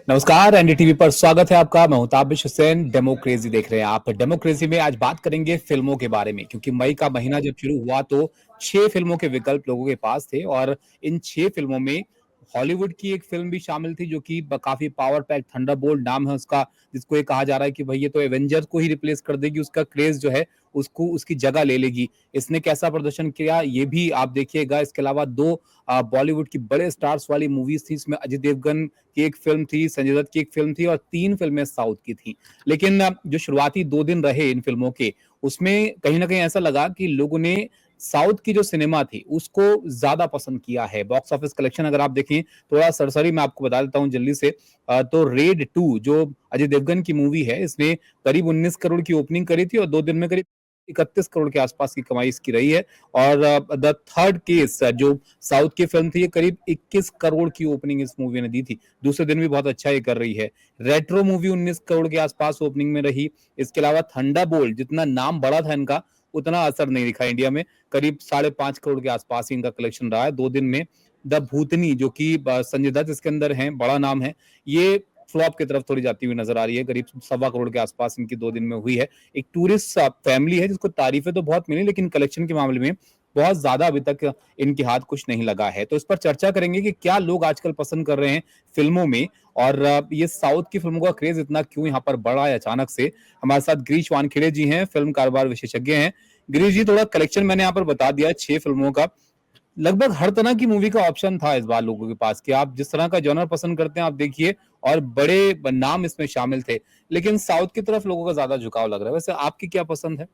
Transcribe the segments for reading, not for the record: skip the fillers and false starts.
नमस्कार, एनडीटीवी पर स्वागत है आपका। मैं हूं ताबिश हुसैन। डेमोक्रेसी देख रहे हैं आप। डेमोक्रेसी में आज बात करेंगे फिल्मों के बारे में, क्योंकि मई का महीना जब शुरू हुआ तो 6 फिल्मों के विकल्प लोगों के पास थे और इन 6 फिल्मों में हॉलीवुड की एक फिल्म भी शामिल थी जो कि काफी पावर पैक, थंडरबोल्ट नाम है उसका, जिसको ये कहा जा रहा है कि भाई ये तो एवेंजर को ही रिप्लेस कर देगी, उसका क्रेज जो है उसको उसकी जगह ले लेगी। इसने कैसा प्रदर्शन किया ये भी आप देखिएगा। इसके अलावा दो बॉलीवुड की बड़े स्टार्स वाली मूवीज थी। इसमें अजय देवगन की एक फिल्म थी, संजय दत्त की एक फिल्म थी और 3 फिल्में साउथ की थी। लेकिन जो शुरुआती 2 दिन रहे इन फिल्मों के, उसमें कहीं ना कहीं ऐसा लगा कि लोगों ने साउथ की जो सिनेमा थी उसको ज्यादा पसंद किया है। बॉक्स ऑफिस कलेक्शन अगर आप देखें, थोड़ा सरसरी मैं आपको बता देता हूं जल्दी से। तो रेड 2 जो अजय देवगन की मूवी है, इसने करीब 19 करोड़ की ओपनिंग करी थी और 2 दिन में करीब 31 करोड़ के आसपास की कमाई इसकी रही है। और द थर्ड केस जो साउथ की फिल्म थी, ये करीब 21 करोड़ की ओपनिंग इस मूवी ने दी थी। दूसरे दिन भी बहुत अच्छा ये कर रही है। रेट्रो मूवी 19 करोड़ के आसपास ओपनिंग में रही। इसके अलावा थंडरबोल्ट, जितना नाम बड़ा था इनका, उतना असर नहीं दिखा इंडिया में। करीब 5.5 करोड़ के आसपास ही इनका कलेक्शन रहा है 2 दिन में। द भूतनी, जो कि संजय दत्त इसके अंदर है, बड़ा नाम है, ये फ्लॉप की तरफ थोड़ी जाती हुई नजर आ रही है। करीब 1.25 करोड़ के आसपास इनकी 2 दिन में हुई है। एक टूरिस्ट फैमिली है जिसको तारीफें तो बहुत मिली, लेकिन कलेक्शन के मामले में बहुत ज्यादा अभी तक इनके हाथ कुछ नहीं लगा है। तो इस पर चर्चा करेंगे कि क्या लोग आजकल पसंद कर रहे हैं फिल्मों में, और ये साउथ की फिल्मों का क्रेज इतना क्यों यहाँ पर बढ़ा है अचानक से। हमारे साथ गिरीश वानखेड़े जी हैं, फिल्म कारोबार विशेषज्ञ हैं। गिरीश जी, थोड़ा कलेक्शन मैंने यहाँ पर बता दिया 6 फिल्मों का। लगभग हर तरह की मूवी का ऑप्शन था इस बार लोगों के पास कि आप जिस तरह का जॉनर पसंद करते हैं आप देखिए, और बड़े नाम इसमें शामिल थे। लेकिन साउथ की तरफ लोगों का ज्यादा झुकाव लग रहा है। वैसे आपकी क्या पसंद है?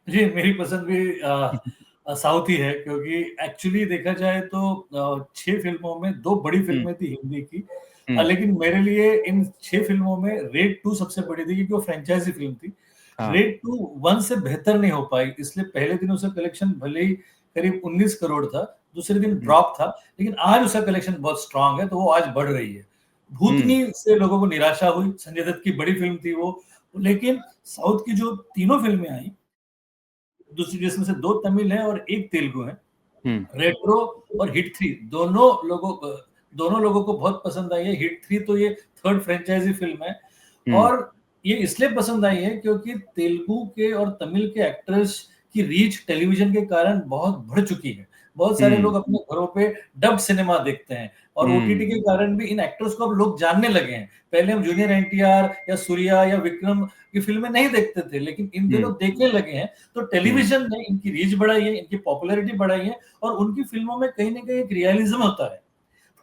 जी, मेरी पसंद भी साउथ ही है, क्योंकि एक्चुअली देखा जाए तो 6 फ़िल्मों में 2 बड़ी हम्म। फ़िल्में थी हिंदी की। हम्म। लेकिन मेरे लिए इन 6 फ़िल्मों में रेड 2 सबसे बड़ी थी, क्योंकि वो फ्रैंचाइज़ी फ़िल्म थी। हाँ। रेड 2 1 से बेहतर नहीं हो पाई, इसलिए पहले दिन उसका कलेक्शन भले ही करीब 19 करोड़ था, दूसरे दिन हम्म। ड्रॉप था, लेकिन आज उसका कलेक्शन बहुत स्ट्रॉन्ग है, तो वो आज बढ़ रही है। हम्म। भूतनी से लोगों को निराशा हुई, संजय दत्त की बड़ी फ़िल्म थी वो, लेकिन साउथ की जो तीनों फ़िल्में आई, दूसरी जिसमें से 2 तमिल हैं और 1 तेलुगु है। हम्म। रेट्रो और हिट 3 दोनों लोगों को बहुत पसंद आई है। हिट 3 तो ये थर्ड फ्रेंचाइजी फ़िल्म है, हम्म। और ये इसलिए पसंद आई है क्योंकि तेलुगु के और तमिल के एक्टर्स की रीच टेलीविज़न के कारण बहुत बढ़ चुकी है। बहुत सारे हम्म। लोग अपने घरों पे डब्ड सिनेमा देखते हैं, और ओटीटी हम्म। के कारण भी इन एक्टर्स को अब लोग जानने लगे हैं। पहले हम जूनियर एनटीआर या सूर्या या विक्रम की फ़िल्में नहीं देखते थे, लेकिन इन दिनों हम्म। देखने लगे हैं। तो हम्म। टेलीविज़न ने इनकी रीच बढ़ाई है, इनकी पॉपुलैरिटी बढ़ाई है, और उनकी फ़िल्मों में कहीं न कहीं एक रियलिज़्म होता है।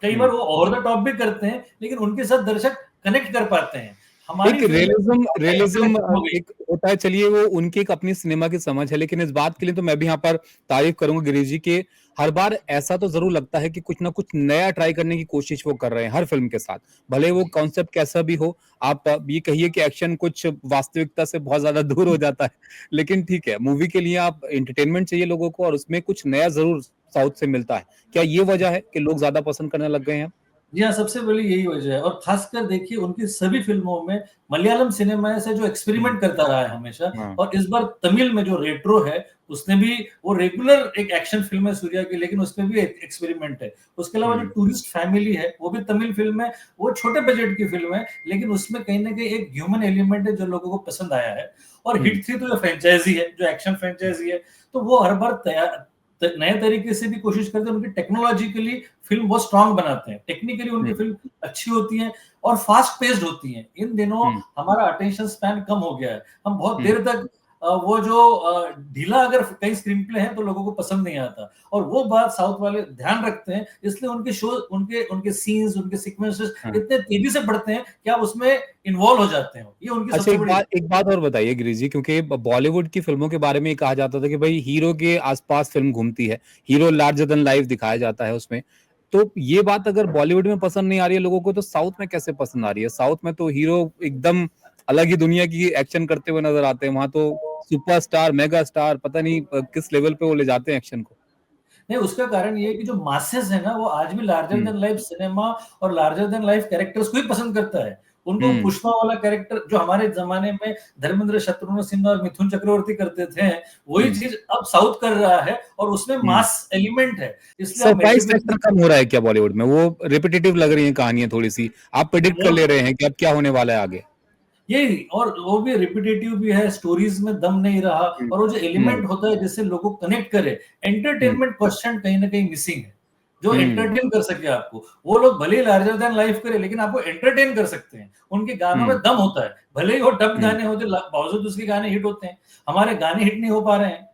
कई बार हम्म। वो ओवर द टॉप भी करते हैं, लेकिन उनके साथ दर्शक कनेक्ट कर पाते हैं। एक हमारी फ़िल्में रियलिज्म रियलिज्म खत्म हो गई। एक होता है। चलिए, वो उनकी एक अपनी सिनेमा की समझ है, लेकिन इस बात के लिए तो मैं भी यहाँ पर तारीफ करूंगा गिरीश जी के। हर बार ऐसा तो जरूर लगता है कि कुछ ना कुछ नया ट्राई करने की कोशिश वो कर रहे हैं हर फिल्म के साथ, भले वो जी। कॉन्सेप्ट कैसा भी हो। आप ये कहिए कि एक्शन कुछ वास्तविकता से बहुत ज्यादा दूर हो जाता है, लेकिन ठीक है, मूवी के लिए आप एंटरटेनमेंट चाहिए लोगों को, और उसमें कुछ नया जरूर साउथ से मिलता है। क्या ये वजह है कि लोग ज्यादा पसंद करने लग गए हैं? जी हाँ, सबसे बड़ी यही वजह है, और ख़ासकर देखिए उनकी सभी फ़िल्मों में मलयालम सिनेमा से जो हम्म। एक्सपेरिमेंट करता रहा है हमेशा, हाँ। और इस बार तमिल में जो रेट्रो है, उसने भी, वो रेगुलर एक एक्शन फ़िल्म है सूर्या की, लेकिन उसमें भी एक एक्सपेरिमेंट है। उसके अलावा जो हम्म। टूरिस्ट फैमिली है, वो भी तमिल फ़िल्म है, वो छोटे बजट की फ़िल्म है, लेकिन उसमें कहीं न कहीं एक ह्यूमन एलिमेंट है जो लोगों को पसंद आया है। और हम्म। हिट 3 तो जो फ्रैंचाइज़ी है, जो एक्शन फ्रैंचाइज़ी है, तो वो हर बार नए तरीके से भी कोशिश करते हैं। उनकी टेक्नोलॉजिकली फ़िल्म बहुत स्ट्रॉन्ग बनाते हैं। टेक्निकली उनकी हम्म। फ़िल्म अच्छी होती हैं, और फ़ास्ट पेस्ड होती हैं। इन दिनों हम्म। हमारा अटेंशन स्पैन कम हो गया है। हम बहुत हम्म। देर तक वो जो ढीला अगर कहीं स्क्रीन प्ले है तो लोगों को पसंद नहीं आता, और वो बात साउथ वाले ध्यान रखते हैं, इसलिए उनके शो, उनके उनके सीन्स, उनके सीक्वेंसेस हाँ। इतने तेज़ी से बढ़ते हैं कि आप उसमें इन्वॉल्व हो जाते हो। ये उनकी अच्छा, सबसे बड़ी। एक बात और बताइए गिरीश जी, क्योंकि बॉलीवुड की फिल्मों के बारे में ये कहा जाता था कि भाई हीरो के आसपास फिल्म घूमती है, हीरो लार्जर देन लाइफ दिखाया जाता है उसमें। तो ये बात अगर बॉलीवुड में पसंद नहीं आ रही है लोगों को, तो साउथ में कैसे पसंद आ रही है? साउथ में तो हीरो एकदम अलग ही दुनिया की एक्शन करते हुए नजर आते हैं। वहां तो सुपरस्टार, मेगा स्टार, पता नहीं किस लेवल पे वो ले जाते हैं एक्शन को। नहीं, उसका कारण ये है कि जो मासेस है ना, वो आज भी लार्जर हम्म। देन लाइफ सिनेमा और लार्जर देन लाइफ कैरेक्टर्स को ही पसंद करता है। उनको पुष्पा वाला कैरेक्टर जो हमारे जमाने में धर्मेंद्र शत्रुघ्न सिन्हा और मिथुन चक्रवर्ती करते थे, वही चीज अब साउथ कर रहा है और उसमें मास एलिमेंट है, इसलिए आप सरप्राइज मल्टीप्लिसिटी फैक्टर कम हो रहा है क्या बॉलीवुड में? वो रिपिटेटिव लग रही है कहानियां थोड़ी सी, आप प्रेडिक्ट कर ले रहे हैं कि अब क्या होने वाला है आगे। यही, और वो भी रिपीटेटिव भी है, स्टोरीज में दम नहीं रहा, और वो जो एलिमेंट हम्म होता है जिससे लोगों को कनेक्ट करे, हम्म एंटरटेनमेंट क्वेश्चन कहीं ना कहीं मिसिंग है, जो हम्म एंटरटेन कर सके आपको। वो लोग भले ही लार्जर देन लाइफ करे, लेकिन आपको एंटरटेन कर सकते हैं। उनके गानों में हम्म दम होता है, भले ही वो डब हम्म गाने होते, बावजूद उसके गाने हिट होते हैं। हमारे गाने हिट नहीं हो पा रहे हैं,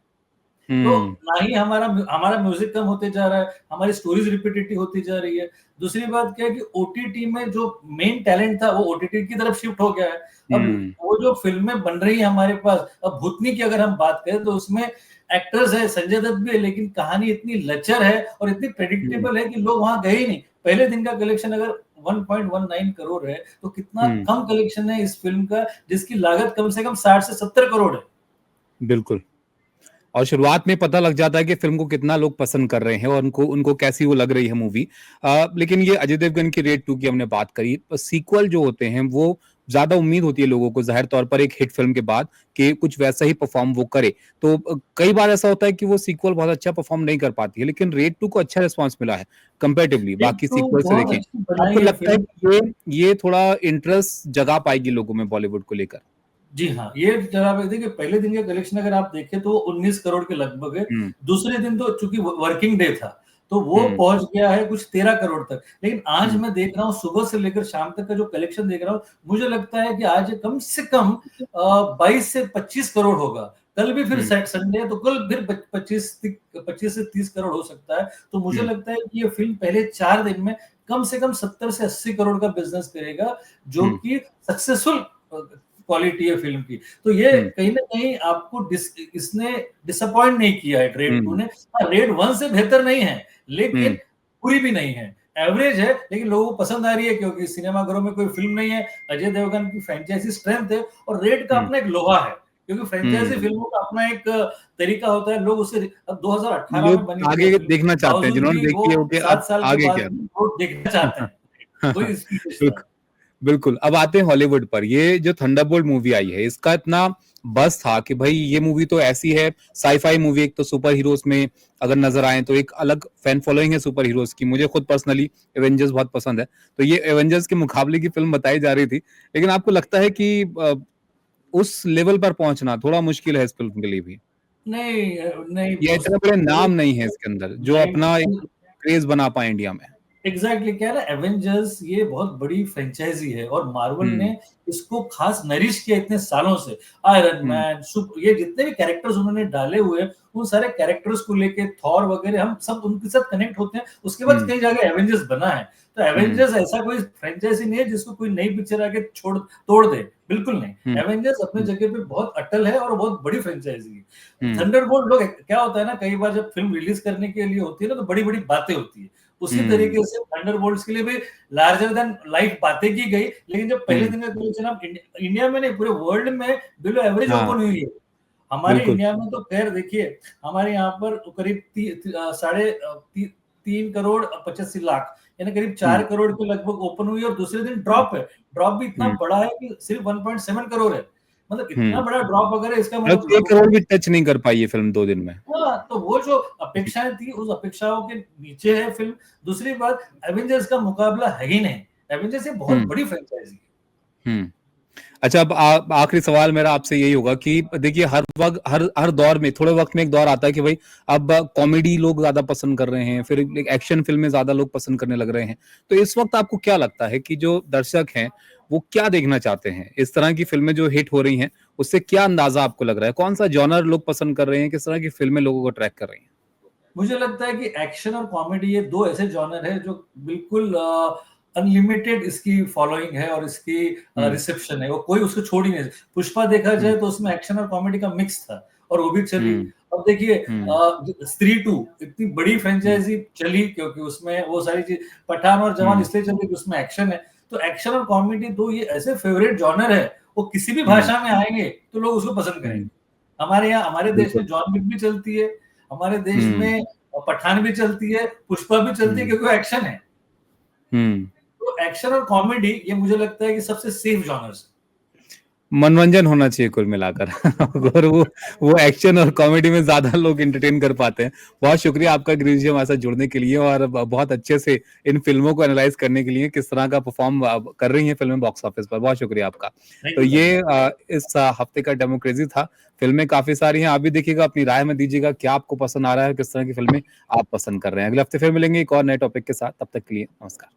तो हम्म ना ही हमारा हमारा म्यूजिक कम होते जा रहा है, हमारी स्टोरीज रिपीटेटिव होती जा रही है। दूसरी बात क्या है कि ओटीटी में जो मेन टैलेंट था वो ओटीटी की तरफ शिफ्ट हो गया है। अब हम्म वो जो फिल्में बन रही है हमारे पास, अब भूतनी की अगर हम बात करें तो उसमें एक्टर्स है, संजय दत्त भी है, लेकिन कहानी इतनी लचर है और इतनी हम्म प्रेडिक्टेबल है कि लोग वहां गए ही नहीं। पहले दिन का कलेक्शन अगर 1.19 करोड़ है, तो कितना हम्म, कम कलेक्शन है इस फिल्म का, जिसकी लागत कम से कम 60 से 70 करोड़ है। बिल्कुल। और शुरुआत में पता लग जाता है कि फ़िल्म को कितना लोग पसंद कर रहे हैं और उनको उनको कैसी वो लग रही है मूवी। लेकिन ये अजय देवगन की रेड 2 की हमने बात करी, सीक्वल जो होते हैं वो ज़्यादा उम्मीद होती है लोगों को ज़ाहिर तौर पर एक हिट फ़िल्म के बाद कि कुछ वैसा ही परफ़ॉर्म वो करे। तो कई बार ऐसा होता है कि वो सीक्वल बहुत अच्छा परफ़ॉर्म नहीं कर पाती है, लेकिन रेड 2 को अच्छा रिस्पॉन्स मिला है कंपैरेटिवली एक बाकी तो सीक्वल से बहुत देखें। अच्छी आपको बनाई है लगता है फिल्म। कि ये थोड़ा इंटरेस्ट जगा पाएगी लोगों में बॉलीवुड को लेकर? जी हाँ, ये जरा आप देखिए, पहले दिन का कलेक्शन अगर आप देखें तो 19 करोड़ के लगभग है। हुँ, दूसरे दिन तो चूँकि वर्किंग डे था, तो वो हुँ, पहुँच गया है कुछ 13 करोड़ तक। लेकिन आज हुँ, मैं देख रहा हूँ, सुबह से लेकर शाम तक का जो कलेक्शन देख रहा हूँ, मुझे लगता है कि आज कम से कम 22 से 25 करोड़ होगा। कल भी फिर हुँ, संडे है, तो कल फिर 25 से 30 करोड़ हो सकता है। तो मुझे हुँ, लगता है कि ये फ़िल्म पहले 4 दिन में कम से कम 70 से 80 करोड़ का बिज़नेस करेगा, जो हुँ, कि सक्सेसफुल क्वालिटी है फ़िल्म की। तो ये हुँ, कहीं न कहीं आपको इसने डिसअपॉइंट नहीं किया है रेड 2 हुँ, ने। हाँ, रेड 1 से बेहतर नहीं है, लेकिन हुँ, बुरी भी नहीं है। एवरेज है, लेकिन लोगों को पसंद आ रही है क्योंकि सिनेमाघरों में कोई फ़िल्म नहीं है। अजय देवगन की फ्रैंचाइज़ी स्ट्रेंथ है और रेड का हुँ, अपना एक लोहा है, क्योंकि फ्रैंचाइज़ी हुँ। फ़िल्मों का अपना एक तरीका होता है। लोग उसे अब 2018 में लोग बनी थी वो आगे फ़िल्म, देखना चाहते हैं, बावजूद जिन्होंने भी वो देखी है वो कि 7 अब साल के आगे बाद क्या? भी वो देखना चाहते हैं। वही इसकी विशेषता है। बिल्कुल, बिल्कुल। अब आते हैं हॉलीवुड पर। ये जो थंडरबोल्ट मूवी आई है, इसका इतना बज़ था कि भई ये मूवी तो ऐसी है, साइ-फाई मूवी, एक तो सुपर हीरोज़ में अगर नज़र आएँ तो एक अलग फैन फॉलोइंग है सुपर हीरोज़ की। मुझे खुद पर्सनली एवेंजर्स बहुत पसंद है। तो ये एवेंजर्स के मुकाबले की फ़िल्म बताई जा रही थी। लेकिन आपको लगता है कि उस लेवल पर पहुँचना थोड़ा मुश्किल है इस फ़िल्म के लिए भी? नहीं नहीं, या उस इतने बड़े नाम नहीं है इसके अंदर, जो अपना एक नहीं, क्रेज़ बना पाएँ इंडिया में? एग्जैक्टली क्या है ना, एवेंजर्स ये बहुत बड़ी फ्रेंचाइजी है और मार्वल हुँ, ने इसको खास नरिश किया इतने सालों से। आयरन हुँ, मैन, ये जितने भी कैरेक्टर्स उन्होंने डाले हुए हैं, उन सारे कैरेक्टर्स को लेके थॉर वगैरह हम सब उनके साथ कनेक्ट होते हैं। उसके बाद हुँ, कई जगह एवेंजर्स बना है। तो हुँ, एवेंजर्स ऐसा कोई फ्रेंचाइजी नहीं है जिसको कोई नई पिक्चर आके छोड़ तोड़ दे, बिल्कुल नहीं। हुँ, एवेंजर्स अपने हुँ, जगह पे बहुत अटल है और बहुत बड़ी फ्रेंचाइजी है। हुँ, थंडरबोल्ट लोग, क्या होता है ना, कई बार जब फिल्म रिलीज करने के लिए होती है ना, तो बड़ी बड़ी बातें होती है। उसी हुँ, तरीके से थंडरबोल्ट्स के लिए भी लार्जर देन लाइफ बातें की गई, लेकिन जब पहले हुँ, दिन का कलेक्शन आप इंडिया में नहीं, पूरे वर्ल्ड में बिलो एवरेज हाँ, ओपन हुई है। हमारे बिल्कुल। इंडिया में तो खैर देखिए, हमारे यहाँ पर करीब साढ़े 3 करोड़ 85 लाख, यानी करीब हुँ, 4 करोड़ के लगभग ओपन हुई, और दूसरे दिन ड्रॉप है। ड्रॉप भी इतना हुँ, बड़ा है कि सिर्फ 1.7 करोड़ है। मतलब इतना हुँ, बड़ा ड्रॉप अगर है, इसका मतलब मतलब 1 करोड़ भी टच नहीं कर पाई ये फ़िल्म 2 दिन में। हाँ, तो वो जो अपेक्षाएँ थी, उस अपेक्षाओं के नीचे है फ़िल्म। दूसरी बात, एवेंजर्स का मुकाबला है ही नहीं। एवेंजर्स एक बहुत हुँ, बड़ी फ्रैंचाइज़ी है। हुँ। अच्छा, अब आखिरी सवाल मेरा आपसे यही होगा कि देखिए हर वक़्त हर हर दौर में थोड़े वक़्त में एक दौर आता है कि भई अब कॉमेडी लोग ज़्यादा पसंद कर रहे हैं, फिर एक एक्शन फ़िल्में ज़्यादा लोग पसंद करने लग रहे हैं। तो इस वक़्त आपको क्या लगता है कि जो दर्शक हैं, वो क्या देखना चाहते हैं? इस तरह की फ़िल्में जो हिट हो रही हैं, उससे क्या अंदाज़ा आपको लग रहा है? कौन-सा जॉनर लोग पसंद कर रहे हैं? किस तरह की फ़िल्में लोगों को अट्रैक्ट कर रही हैं? मुझे लगता है कि एक्शन और कॉमेडी, ये 2 ऐसे जॉनर है जो बिल्कुल अनलिमिटेड इसकी फॉलोइंग है और इसकी हुँ, रिसेप्शन है। वो कोई उसको छोड़ ही नहीं। पुष्पा देखा हुँ, जाए तो उसमें एक्शन और कॉमेडी का मिक्स था और वो भी चली। हुँ, अब देखिए हुँ, स्त्री 2 इतनी बड़ी हुँ, फ्रैंचाइज़ी चली क्योंकि उसमें वो सारी चीज़, पठान और जवान हुँ, इसलिए चली कि उसमें एक्शन है। तो एक्शन और कॉमेडी 2 ये ऐसे फेवरेट जॉनर है, वो किसी भी हुँ, भाषा में आएँगे तो लोग उसको पसंद हुँ, करेंगे। हमारे यहाँ, हमारे देश बिल्कुल। में जॉन विक भी चलती है, हमारे देश हुँ, में पठान भी चलती है, पुष्पा भी चलती है हुँ, क्योंकि वो एक्शन है। हुँ, तो एक्शन और कॉमेडी ये मुझे लगता है कि सबसे सेफ जॉनर्स है। मनोरंजन होना चाहिए कुल मिलाकर और वो एक्शन और कॉमेडी में ज़्यादा लोग एंटरटेन कर पाते हैं। बहुत शुक्रिया आपका गिरीश जी हमारे साथ जुड़ने के लिए और बहुत अच्छे से इन फ़िल्मों को एनालाइज़ करने के लिए किस तरह का परफ़ॉर्म कर रही हैं फ़िल्में बॉक्स ऑफिस पर। बहुत शुक्रिया आपका। थैंक तो यू सो ये मच। इस हफ़्ते का डेमोक्रेसी था। फ़िल्में काफ़ी सारी हैं, आप भी देखिएगा, अपनी राय हमें दीजिएगा, क्या आपको पसंद आ रहा है, किस तरह की फ़िल्में आप पसंद कर रहे हैं। अगले हफ़्ते फिर मिलेंगे एक और नए टॉपिक के साथ, तब तक के लिए नमस्कार।